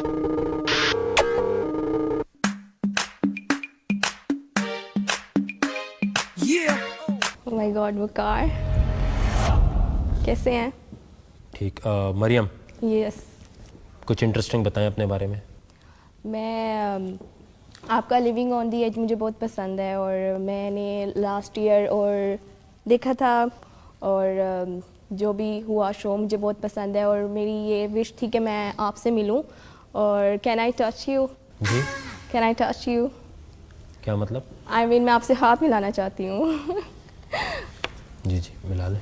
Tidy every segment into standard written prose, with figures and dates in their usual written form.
Oh my God वकार, कैसे हैं? ठीक। मरियम, यस। कुछ इंटरेस्टिंग बताएं अपने बारे में। मैं आपका लिविंग ऑन दी एज मुझे बहुत पसंद है और मैंने लास्ट ईयर और देखा था और जो भी हुआ शो मुझे बहुत पसंद है और मेरी ये विश थी कि मैं आपसे मिलूं और कैन आई टच यू? जी, कैन आई टच यू? क्या मतलब? आई मीन मैं आपसे हाथ मिलाना चाहती हूँ। जी जी, मिला लें।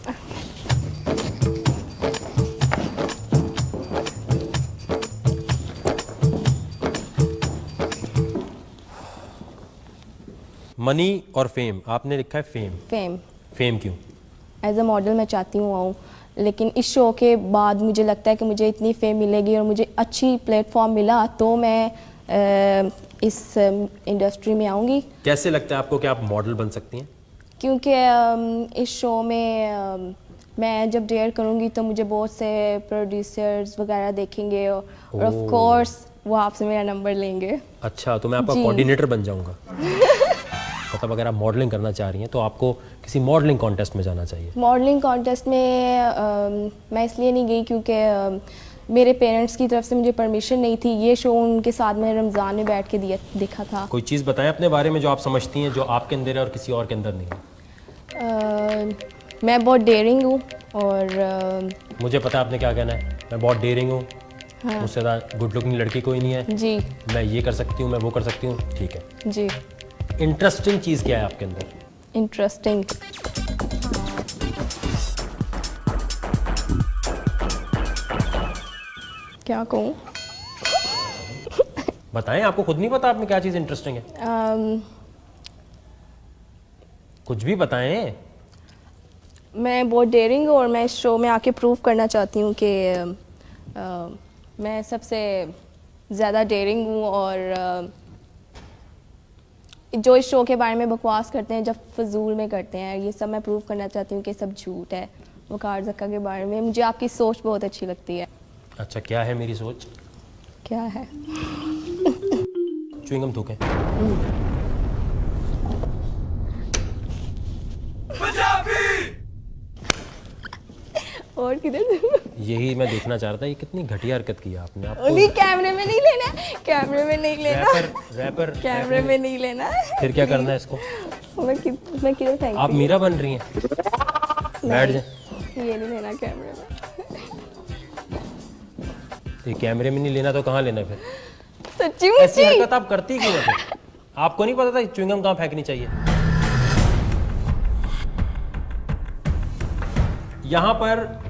मनी और फेम, आपने लिखा है फेम। फेम। फेम क्यों? एज अ मॉडल मैं चाहती हूँ आऊँ, लेकिन इस शो के बाद मुझे लगता है कि मुझे इतनी फेम मिलेगी और मुझे अच्छी प्लेटफॉर्म मिला तो मैं इस इंडस्ट्री में आऊँगी। कैसे लगता है आपको कि आप मॉडल बन सकती हैं? क्योंकि इस शो में मैं जब डेयर करूँगी तो मुझे बहुत से प्रोड्यूसर्स वगैरह देखेंगे और ऑफ कोर्स वो आपसे मेरा नंबर लेंगे। अच्छा, तो मैं आपका जी। कोऑर्डिनेटर बन जाऊंगा। मतलब अगर आप मॉडलिंग करना चाह रही हैं तो आपको किसी मॉडलिंग कॉन्टेस्ट में जाना चाहिए। मॉडलिंग कॉन्टेस्ट में मैं इसलिए नहीं गई क्योंकि मेरे पेरेंट्स की तरफ से मुझे परमिशन नहीं थी। ये शो उनके साथ में रमज़ान में बैठ के देखा था। कोई चीज़ बताएं अपने बारे में जो आप समझती हैं जो आपके अंदर है और किसी और के अंदर नहीं है। मैं बहुत डेयरिंग हूँ और मुझे पता है आपने क्या कहना है। मैं बहुत डेयरिंग हूँ, हाँ। मुझसे ज़्यादा गुड लुकिंग लड़की कोई नहीं है, जी मैं ये कर सकती हूँ, मैं वो कर सकती हूँ। ठीक है। जी। इंटरेस्टिंग चीज़ क्या है आपके अंदर? इंटरेस्टिंग, क्या कहूँ? बताएं, आपको खुद नहीं पता आप में क्या चीज़ इंटरेस्टिंग है? कुछ भी बताएं। मैं बहुत डेयरिंग हूँ और मैं इस शो में आके प्रूव करना चाहती हूँ कि मैं सबसे ज़्यादा डेयरिंग हूँ और जो इस शो के बारे में बकवास करते हैं, जब फजूल में करते हैं, ये सब मैं प्रूव करना चाहती हूँ कि सब झूठ है। वकार ज़क्का के बारे में मुझे आपकी सोच बहुत अच्छी लगती है। अच्छा, क्या है मेरी सोच? क्या है? च्युइंगम थूकें। और किधर? यही मैं देखना चाह रहा था, ये कितनी घटिया हरकत की है आपने। नहीं, कैमरे में नहीं लेना, कैमरे में नहीं लेना, रैपर कैमरे में नहीं लेना। फिर क्या करना है इसको? मैं किधर फेंक? आप मीरा बन रही हैं? बैठ जाए। ये नहीं लेना कैमरे में। ये कैमरे में नहीं लेना तो कहाँ लेना फिर? सच्ची ऐसी मुच्ची? हरकत आप करती क्यों है फिर? आपको नहीं पता था च्युइंगम कहाँ फेंकनी चाहिए? यहाँ पर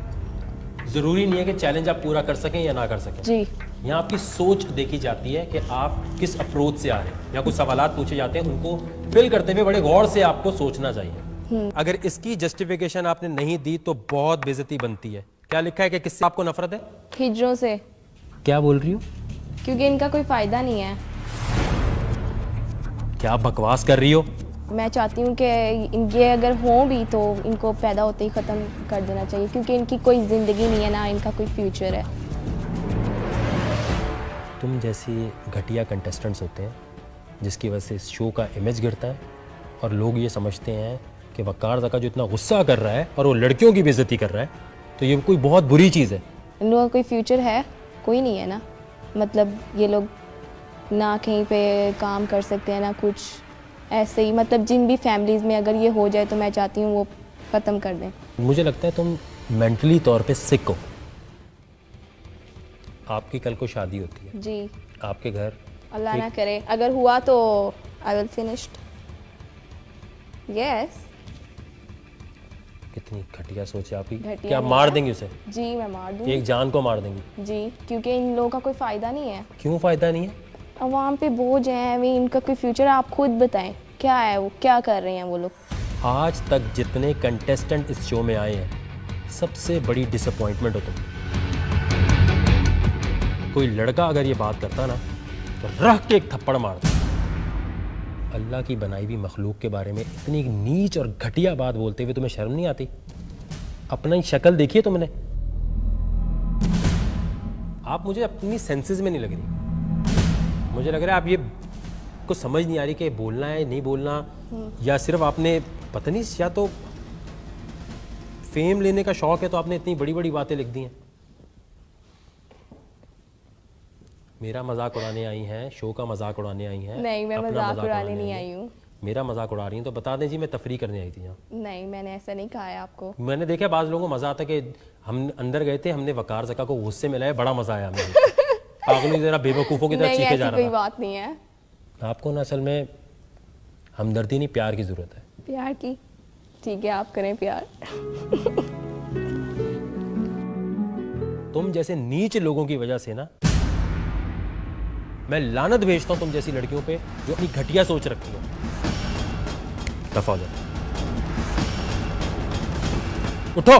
जरूरी नहीं है कि चैलेंज आप पूरा कर सकें या ना कर सकें। जी। यहाँ आपकी सोच देखी जाती है कि आप किस अप्रोच से आ रहे हैं, या कुछ सवालात पूछे जाते हैं, उनको फिल करते हुए बड़े गौर से आपको सोचना चाहिए। अगर इसकी जस्टिफिकेशन आपने नहीं दी तो बहुत बेइज्जती बनती है। क्या लिखा है कि किससे आपको नफरत है? हिजरों से। क्या बोल रही हो? क्योंकि इनका कोई फ़ायदा नहीं है। क्या बकवास कर रही हो? मैं चाहती हूँ कि ये अगर हों भी तो इनको पैदा होते ही ख़त्म कर देना चाहिए, क्योंकि इनकी कोई ज़िंदगी नहीं है, ना इनका कोई फ्यूचर है। तुम जैसी घटिया कंटेस्टेंट्स होते हैं जिसकी वजह से इस शो का इमेज गिरता है और लोग ये समझते हैं कि वकार ज़क्का जो इतना गुस्सा कर रहा है और वो लड़कियों की बेइज्जती कर रहा है तो ये कोई बहुत बुरी चीज़ है। इन लोगों का कोई फ्यूचर है? कोई नहीं है ना। मतलब ये लोग ना कहीं पे काम कर सकते हैं ना कुछ, ऐसे ही मतलब जिन भी फैमिलीज़ में अगर ये हो जाए तो मैं चाहती हूँ वो ख़त्म कर दें। मुझे लगता है तुम मेंटली तौर पे सिक हो। आपकी कल को शादी होती है जी। आपके घर, अल्लाह ना करे, अगर हुआ तो आई विल फिनिश्ड। यस। कितनी घटिया सोच है आपकी। घटिया क्या नहीं मार है। देंगे उसे? जी मैं मार दूँ। एक जान को मार देंगी? जी, क्योंकि इन लोगों का कोई फ़ायदा नहीं है। क्यों फ़ायदा नहीं है? अवाम पे बोझ है, अभी इनका कोई फ्यूचर है। आप खुद बताएं क्या है वो, क्या कर रहे हैं वो लोग? आज तक जितने कंटेस्टेंट इस शो में आए हैं सबसे बड़ी डिसअपॉइंटमेंट हो तुम। कोई लड़का अगर ये बात करता ना तो रख के एक थप्पड़ मारता। अल्लाह की बनाई हुई मखलूक के बारे में इतनी नीच और घटिया बात बोलते हुए तुम्हें शर्म नहीं आती? अपना ही शक्ल देखिए तुमने। आप मुझे अपनी सेंसेस में नहीं लग रही। मुझे लग रहा है आप ये कुछ समझ नहीं आ रही कि बोलना है नहीं बोलना, या सिर्फ आपने पता नहीं, या तो फेम लेने का शौक है तो आपने इतनी बड़ी बड़ी बातें लिख दी हैं। मेरा मजाक उड़ाने आई हैं, शो का मजाक उड़ाने आई हैं? नहीं, मैं अपना मजाक उड़ाने आई नहीं हैं? आई हूँ। मेरा मजाक उड़ा रही हैं तो बता दें जी, मैं तफरी करने आई थी यहाँ। नहीं, मैंने ऐसा नहीं कहा है आपको। मैंने देखा बाज़ लोगों को मज़ा आता कि हम अंदर गए थे, हमने वकार ज़का को गुस्से में लाया, बड़ा मज़ा आया हमें। पागलों की तरह बेवकूफ़ों की तरह नहीं, चीखे जा ऐसी कोई रहा बात नहीं है। था। आपको ना असल में हमदर्दी नहीं, प्यार की ज़रूरत है। प्यार की? ठीक है, आप करें प्यार। तुम जैसे नीच लोगों की वजह से ना मैं लानत भेजता हूं तुम जैसी लड़कियों पे जो अपनी घटिया सोच रखती हो। दफा हो जाओ, उठो।